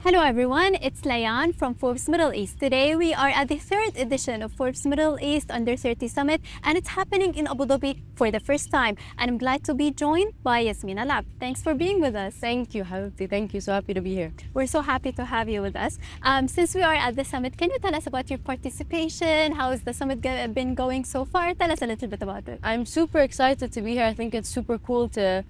Hello everyone, it's Layan from Forbes Middle East. Today we are at the third edition of Forbes Middle East Under 30 Summit, and it's happening in Abu Dhabi for the first time. And I'm glad to be joined by Yasmina El-Abd. Thanks for being with us. Thank you, Habibti. Thank you. So happy to be here. We're so happy to have you with us. Since we are at the summit, can you tell us about your participation? How has the summit been going so far? Tell us a little bit about it. I'm super excited to be here. I think it's super cool to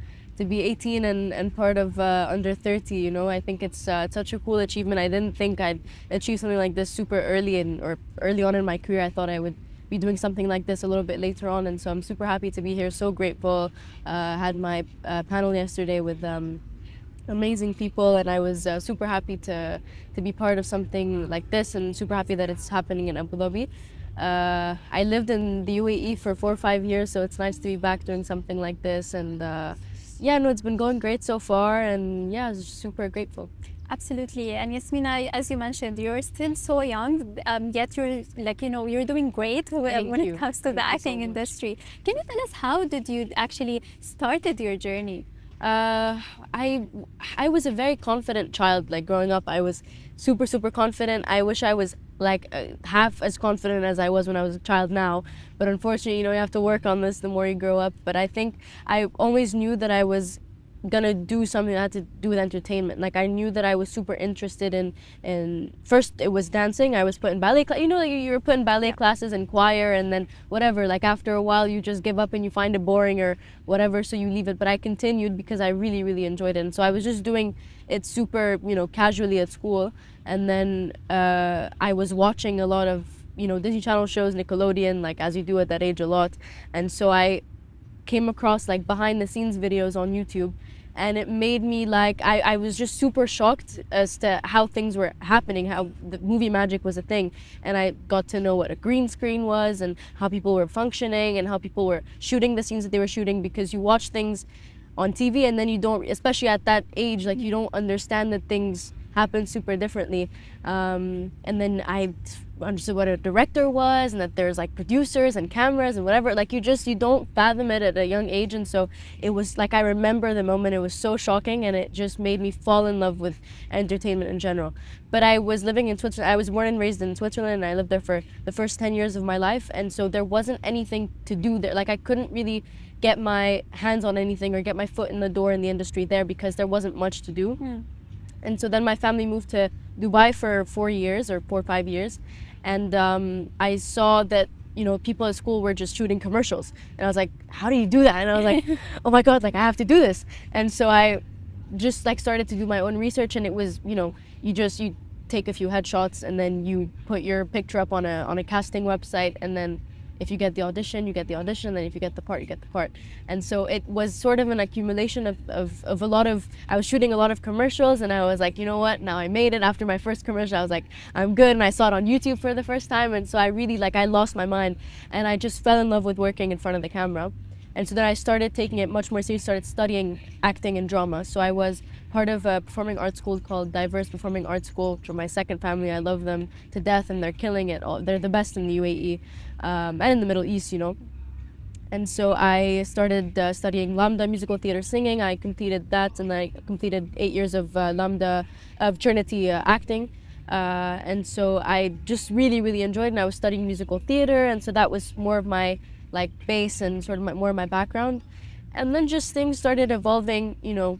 be 18 and part of under 30. You know, I think it's such a cool achievement. I didn't think I'd achieve something like this super early on in my career. I thought I would be doing something like this a little bit later on, and so I'm super happy to be here. So grateful. Had my panel yesterday with amazing people, and I was super happy to be part of something like this, and super happy that it's happening in Abu Dhabi. I lived in the UAE for 4 or 5 years, so it's nice to be back doing something like this. And yeah, no, it's been going great so far, and yeah, I'm super grateful. Absolutely. And Yasmina, as you mentioned, you're still so young, yet you're you're doing great when it comes to the acting industry. Can you tell us how did you actually started your journey? I was a very confident child. Like growing up, I was super confident. I wish I was like half as confident as I was when I was a child now. But unfortunately, you know, you have to work on this the more you grow up. But I think I always knew that I was gonna do something that had to do with entertainment. Like I knew that I was super interested in first it was dancing. I was put in ballet you know, like you were put in ballet classes and choir, and then whatever, like after a while you just give up and you find it boring or whatever, so you leave it. But I continued because I really enjoyed it, and so I was just doing it super, you know, casually at school. And then I was watching a lot of, you know, Disney Channel shows, Nickelodeon, like as you do at that age a lot. And so I came across like behind the scenes videos on YouTube, and it made me like I was just super shocked as to how things were happening, how the movie magic was a thing. And I got to know what a green screen was and how people were functioning and how people were shooting the scenes that they were shooting, because you watch things on TV and then you don't, especially at that age, like you don't understand that things happen super differently. And then I understood what a director was, and that there's like producers and cameras and whatever. Like you don't fathom it at a young age. And so it was like, I remember the moment, it was so shocking, and it just made me fall in love with entertainment in general. But I was living in Switzerland. I was born and raised in Switzerland, and I lived there for the first 10 years of my life. And so there wasn't anything to do there. Like I couldn't really get my hands on anything or get my foot in the door in the industry there, because there wasn't much to do. And so then my family moved to Dubai for 4 years or 4 or 5 years. And I saw that, you know, people at school were just shooting commercials. And I was like, how do you do that? And I was like, oh my God, like I have to do this. And so I just like started to do my own research. And it was, you know, you take a few headshots, and then you put your picture up on a casting website, and then if you get the audition, you get the audition, and then if you get the part, you get the part. And so it was sort of an accumulation of a lot of, I was shooting a lot of commercials, and I was like, you know what, now I made it. After my first commercial, I was like, I'm good, and I saw it on YouTube for the first time, and so I really, like, I lost my mind, and I just fell in love with working in front of the camera. And so then I started taking it much more seriously, started studying acting and drama. So I was part of a performing arts school called Diverse Performing Arts School, which are my second family. I love them to death, and they're killing it. They're the best in the UAE and in the Middle East, you know. And so I started studying Lambda musical theater singing. I completed that, and I completed 8 years of Lambda of Trinity acting. And so I just really enjoyed it. And I was studying musical theater, and so that was more of my like base and sort of more of my background. And then just things started evolving, you know,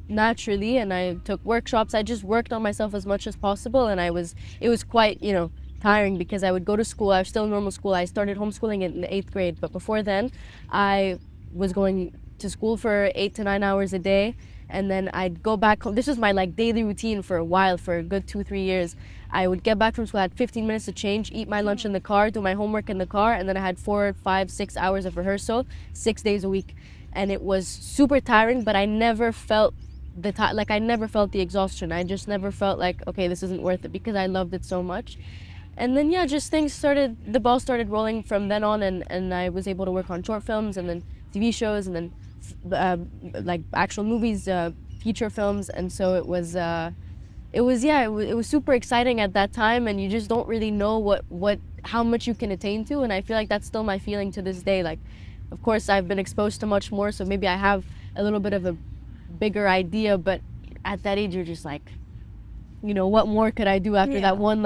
naturally, and I took workshops. I just worked on myself as much as possible, and it was quite, you know, tiring, because I would go to school. I was still in normal school. I started homeschooling in the 8th grade, but before then I was going to school for 8 to 9 hours a day, and then I'd go back home. This was my like daily routine for a while, for a good 2-3 years. I would get back from school, I had 15 minutes to change, eat my lunch in the car, do my homework in the car, and then I had 4, 5, 6 hours of rehearsal 6 days a week. And it was super tiring, but I never felt I never felt the exhaustion. I just never felt like, okay, this isn't worth it, because I loved it so much. And then yeah, just the ball started rolling from then on, and I was able to work on short films, and then TV shows, and then like actual movies, feature films. And so it was super exciting at that time, and you just don't really know how much you can attain to. And I feel like that's still my feeling to this day. Like, of course I've been exposed to much more, so maybe I have a little bit of a bigger idea, but at that age you're just like, what more could I do after that one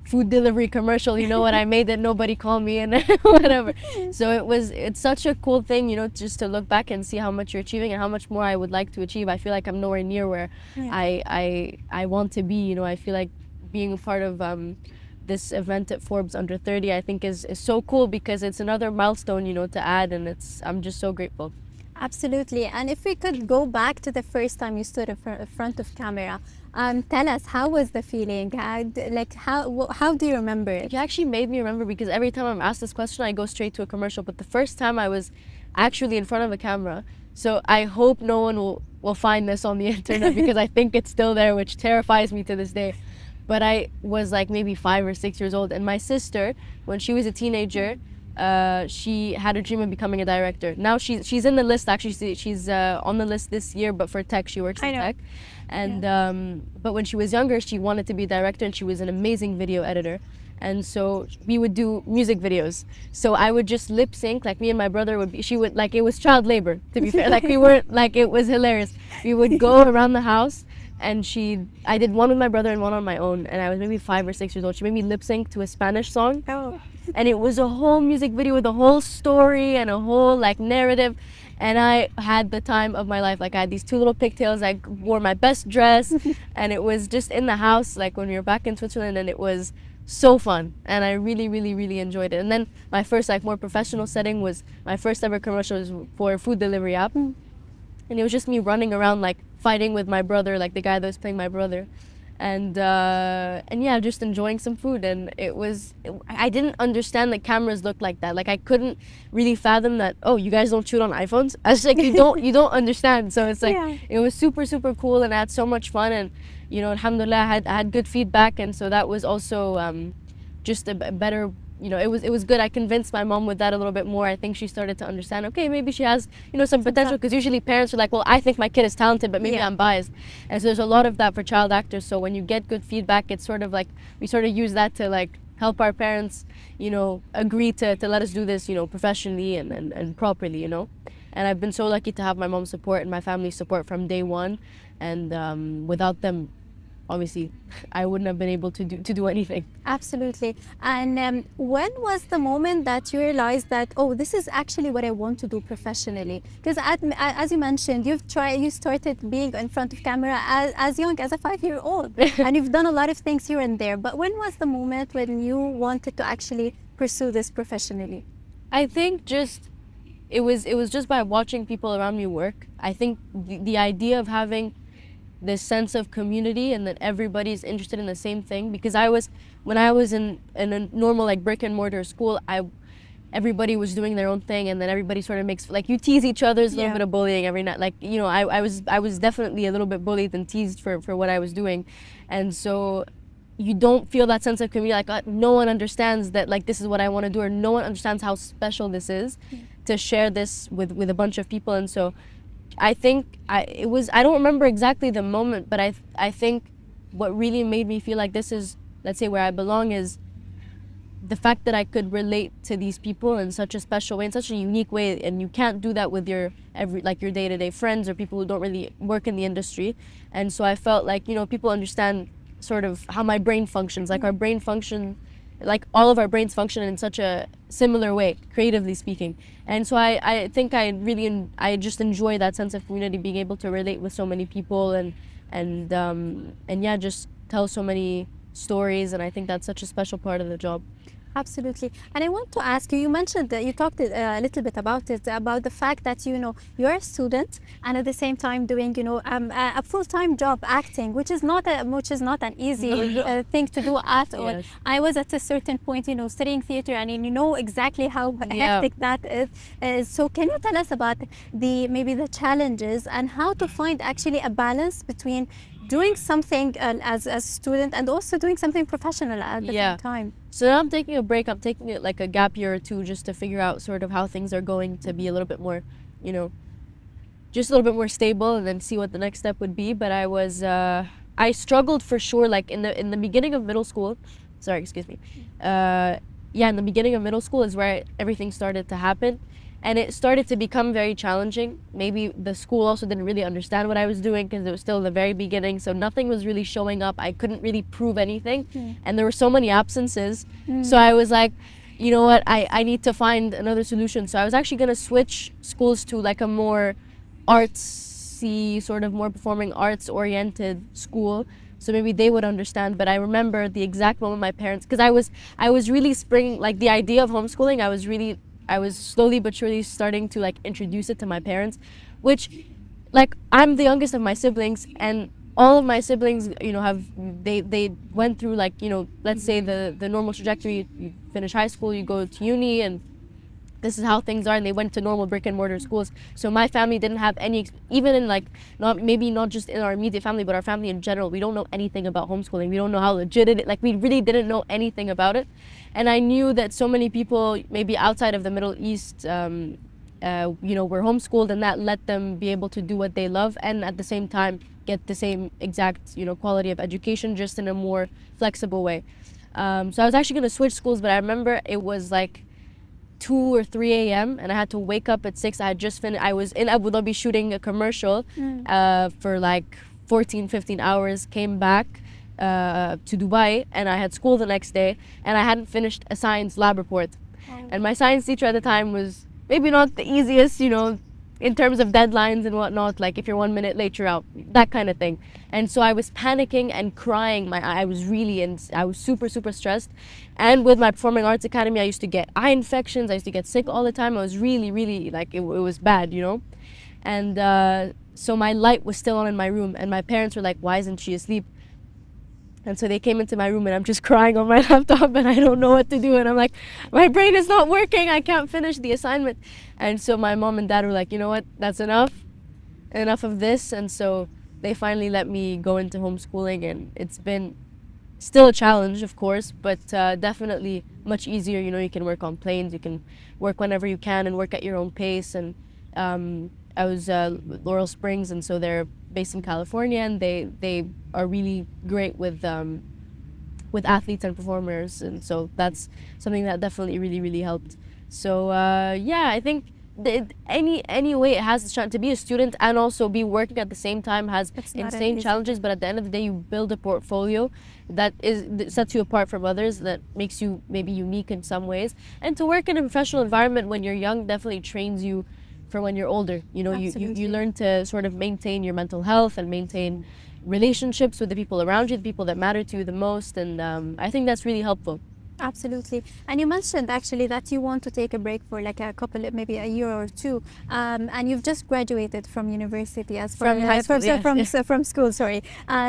food delivery commercial, what I made that nobody called me and whatever. So it's such a cool thing, just to look back and see how much you're achieving and how much more I would like to achieve. I feel like I'm nowhere near where I want to be. I feel like being a part of this event at Forbes Under 30, I think is so cool, because it's another milestone, to add, and I'm just so grateful. Absolutely. And if we could go back to the first time you stood in front of camera, tell us, how was the feeling? How do you remember it? You actually made me remember, because every time I'm asked this question, I go straight to a commercial. But the first time I was actually in front of a camera, so I hope no one will find this on the internet, because I think it's still there, which terrifies me to this day. But I was like maybe 5 or 6 years old, and my sister, when she was a teenager, she had a dream of becoming a director. Now she's in the list, actually. She's on the list this year, but for tech. She works in tech. And but when she was younger, she wanted to be a director, and she was an amazing video editor. And so we would do music videos. So I would just lip sync, like me and my brother it was child labor, to be fair. Like we weren't, like, it was hilarious. We would go around the house, and I did one with my brother and one on my own, and I was maybe 5 or 6 years old. She made me lip sync to a Spanish song. Oh. And it was a whole music video with a whole story and a whole narrative, and I had the time of my life. Like, I had these 2 little pigtails, I wore my best dress, and it was just in the house, like when we were back in Switzerland, and it was so fun, and I really, really, really enjoyed it. And then my first more professional setting was my first ever commercial was for a food delivery app, and it was just me running around fighting with my brother, the guy that was playing my brother, and yeah, just enjoying some food. And I didn't understand that cameras looked like that. Like, I couldn't really fathom that, oh, you guys don't shoot on iPhones. I was like, you don't understand. So it's it was super, super cool, and I had so much fun, and alhamdulillah, I had good feedback. And so that was also just a better, it was good. I convinced my mom with that a little bit more. I think she started to understand, okay, maybe she has, some potential, because usually parents are like, well, I think my kid is talented, but maybe I'm biased. And so there's a lot of that for child actors. So when you get good feedback, it's sort of we sort of use that to help our parents, agree to let us do this, professionally and properly, And I've been so lucky to have my mom's support and my family's support from day one. And without them, obviously, I wouldn't have been able to do anything. Absolutely. And when was the moment that you realized that, oh, this is actually what I want to do professionally? Because as you mentioned, you started being in front of camera as young as a 5-year-old, and you've done a lot of things here and there. But when was the moment when you wanted to actually pursue this professionally? I think it was just by watching people around me work. I think the idea of having this sense of community, and that everybody's interested in the same thing, because when I was in a normal brick and mortar school, everybody was doing their own thing, and then everybody sort of makes, you tease each other. There's a little bit of bullying every night. I was definitely a little bit bullied and teased for what I was doing. And so you don't feel that sense of community, no one understands that this is what I want to do, or no one understands how special this is to share this with a bunch of people. And so I think I don't remember exactly the moment, but I think what really made me feel like this is, let's say, where I belong, is the fact that I could relate to these people in such a special way, in such a unique way. And you can't do that with your day-to-day friends or people who don't really work in the industry. And so I felt people understand sort of how my brain functions, our brain function, all of our brains function in such a similar way, creatively speaking. And so I think I just enjoy that sense of community, being able to relate with so many people and yeah, just tell so many stories. And I think that's such a special part of the job. Absolutely. And I want to ask you, you mentioned that you talked a little bit about it, about the fact that, you're a student and at the same time doing, a full-time job acting, which is not an easy thing to do at all. Yes. I was at a certain point, studying theater, and you know exactly how hectic that is. So can you tell us about maybe the challenges and how to find actually a balance between doing something as a student and also doing something professional at the same time? So now I'm taking a break. I'm taking it like a gap year or two, just to figure out sort of how things are going to be a little bit more, just a little bit more stable, and then see what the next step would be. But I struggled for sure, in the beginning of middle school. Sorry, excuse me. In the beginning of middle school is where everything started to happen. And it started to become very challenging. Maybe the school also didn't really understand what I was doing because it was still the very beginning. So nothing was really showing up. I couldn't really prove anything. And there were so many absences. So I was like, you know what, I need to find another solution. So I was actually going to switch schools to like a more artsy, sort of more performing arts oriented school. So maybe they would understand. But I remember the exact moment my parents, because I was really springing, like the idea of homeschooling, I was slowly but surely starting to like introduce it to my parents, which, like, I'm the youngest of my siblings, and all of my siblings, you know, they went through, like, you know, let's say the normal trajectory. You finish high school, you go to uni, and this is how things are, and they went to normal brick and mortar schools. So my family didn't have any, even in like, not just in our immediate family, but our family in general, we don't know anything about homeschooling. We don't know how legit it is. Like, we really didn't know anything about it. And I knew that so many people, maybe outside of the Middle East, you know, were homeschooled, and that let them be able to do what they love, and at the same time get the same exact, you know, quality of education, just in a more flexible way. So I was actually going to switch schools, but I remember it was like 2 or 3 a.m. and I had to wake up at 6. I had just finished. I was in Abu Dhabi shooting a commercial for like 14, 15 hours, came back to Dubai, and I had school the next day, and I hadn't finished a science lab report. And my science teacher at the time was maybe not the easiest, you know, in terms of deadlines and whatnot, like if you're 1 minute late, you're out, that kind of thing. And so I was panicking and crying. I was super, super stressed. And with my performing arts academy, I used to get eye infections. I used to get sick all the time. I was really, really, like, it was bad, you know. And so my light was still on in my room, and my parents were like, why isn't she asleep? And so they came into my room, and I'm just crying on my laptop, and I don't know what to do. And I'm like, my brain is not working. I can't finish the assignment. And so my mom and dad were like, you know what, that's enough of this. And so they finally let me go into homeschooling, and it's been still a challenge, of course, but definitely much easier. You know, you can work on planes, you can work whenever you can and work at your own pace. And I was Laurel Springs, and so they're based in California, and they are really great with athletes and performers, and so that's something that definitely really, really helped. So yeah, I think any way it has the chance to be a student and also be working at the same time has insane challenges, but at the end of the day, you build a portfolio that sets you apart from others, that makes you maybe unique in some ways. And to work in a professional environment when you're young definitely trains you for when you're older. You know, you learn to sort of maintain your mental health and maintain relationships with the people around you, the people that matter to you the most, and I think that's really helpful. Absolutely. And you mentioned actually that you want to take a break for like a couple, maybe a year or two, and you've just graduated from university from school. Sorry.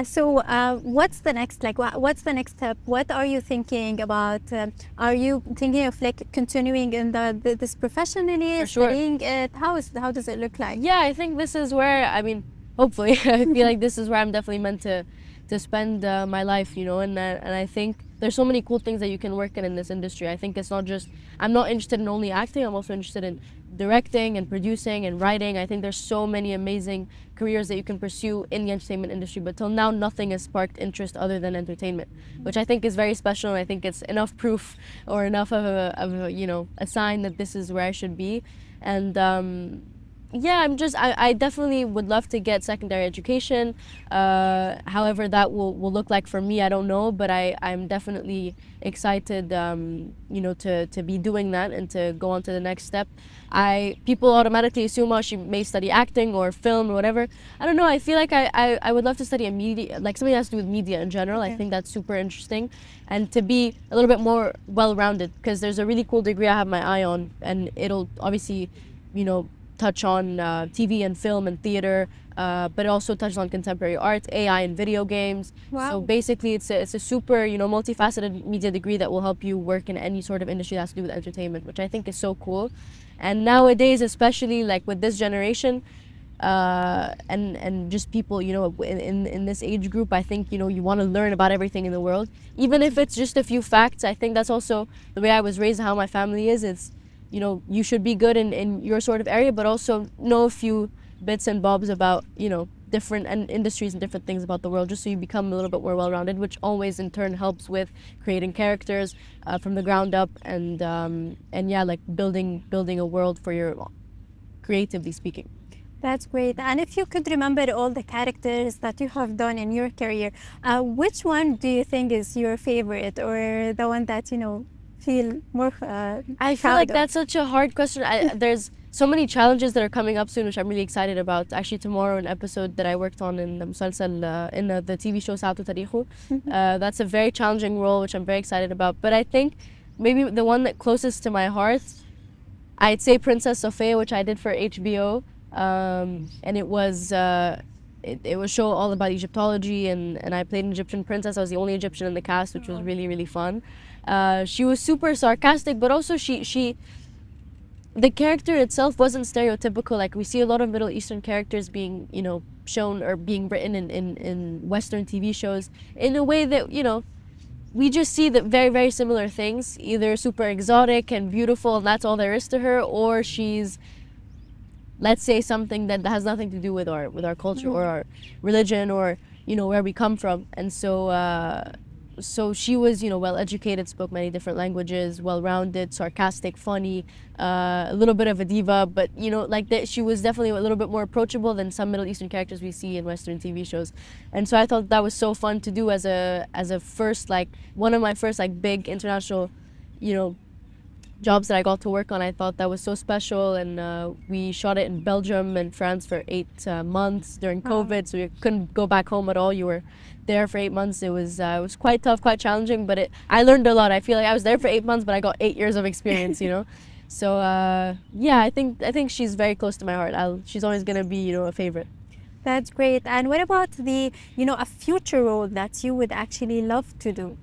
So what's the next? Like, what's the next step? What are you thinking about? Are you thinking of like continuing in this professionally, studying it? How does it look like? Yeah, I think this is where, I mean, hopefully, I feel like this is where I'm definitely meant to spend my life, you know, and I think there's so many cool things that you can work in this industry. I think it's not just, I'm not interested in only acting, I'm also interested in directing and producing and writing. I think there's so many amazing careers that you can pursue in the entertainment industry, but till now nothing has sparked interest other than entertainment, which I think is very special, and I think it's enough proof or enough of a you know, a sign that this is where I should be. And yeah, I definitely would love to get secondary education. However that will look like for me, I don't know, but I'm definitely excited, you know, to be doing that and to go on to the next step. People automatically assume, oh, she may study acting or film or whatever. I don't know, I feel like I would love to study a media, like something that has to do with media in general. Okay. I think that's super interesting, and to be a little bit more well-rounded, because there's a really cool degree I have my eye on, and it'll obviously, you know, touch on TV and film and theater, but it also touches on contemporary art, AI and video games. Wow. So basically it's a super, you know, multifaceted media degree that will help you work in any sort of industry that has to do with entertainment, which I think is so cool. And nowadays, especially like with this generation, and just people, you know, in this age group, I think, you know, you want to learn about everything in the world, even if it's just a few facts. I think that's also the way I was raised, how my family is. It's, you know, you should be good in your sort of area, but also know a few bits and bobs about, you know, different industries and different things about the world, just so you become a little bit more well-rounded, which always in turn helps with creating characters from the ground up, and yeah, like building a world for your, creatively speaking. That's great. And if you could remember all the characters that you have done in your career, which one do you think is your favorite, or the one that, you know, feel more I feel like that's such a hard question. There's so many challenges that are coming up soon, which I'm really excited about. Actually, tomorrow, an episode that I worked on in the the TV show Saatu Tarihu. That's a very challenging role, which I'm very excited about. But I think maybe the one that closest to my heart, I'd say Princess Sophia, which I did for HBO. And it was a show all about Egyptology, and I played an Egyptian princess. I was the only Egyptian in the cast, which was really, really fun. She was super sarcastic, but also the character itself wasn't stereotypical. Like we see a lot of Middle Eastern characters being, you know, shown or being written in Western TV shows in a way that, you know, we just see that very, very similar things, either super exotic and beautiful and that's all there is to her, or she's, let's say, something that has nothing to do with our culture or our religion, or, you know, where we come from. And so she was, you know, well educated, spoke many different languages, well rounded, sarcastic, funny, a little bit of a diva, but, you know, like that, she was definitely a little bit more approachable than some Middle Eastern characters we see in Western TV shows. And so I thought that was so fun to do as a first, like, one of my first, like, big international, you know, jobs that I got to work on. I thought that was so special, and we shot it in Belgium and France for 8 months during COVID, so you couldn't go back home at all. You were there for 8 months. It was quite tough, quite challenging, but I learned a lot. I feel like I was there for 8 months, but I got 8 years of experience, you know. So yeah, I think she's very close to my heart. She's always gonna be, you know, a favorite. That's great. And what about the, you know, a future role that you would actually love to do?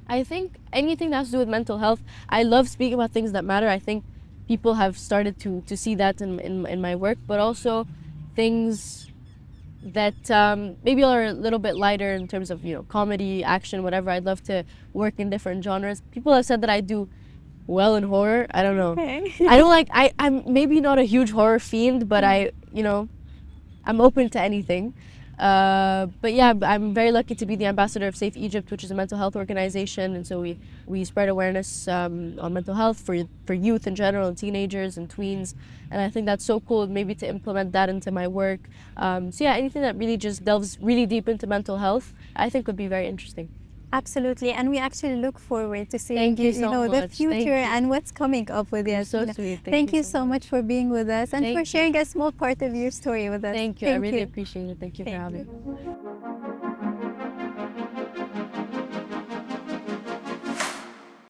I think anything that has to do with mental health. I love speaking about things that matter. I think people have started to see that in my work, but also things that maybe are a little bit lighter in terms of, you know, comedy, action, whatever. I'd love to work in different genres. People have said that I do well in horror. I don't know. Okay. I don't like, I'm maybe not a huge horror fiend, but you know, I'm open to anything. But yeah, I'm very lucky to be the ambassador of Safe Egypt, which is a mental health organization, and so we spread awareness on mental health for youth in general, and teenagers and tweens, and I think that's so cool, maybe to implement that into my work. So yeah, anything that really just delves really deep into mental health, I think would be very interesting. Absolutely, and we actually look forward to seeing you so know, the much. future and what's coming up with you. So sweet. Thank you so much for being with us and for sharing a small part of your story with us. Thank you. I really appreciate it. Thank you for having me.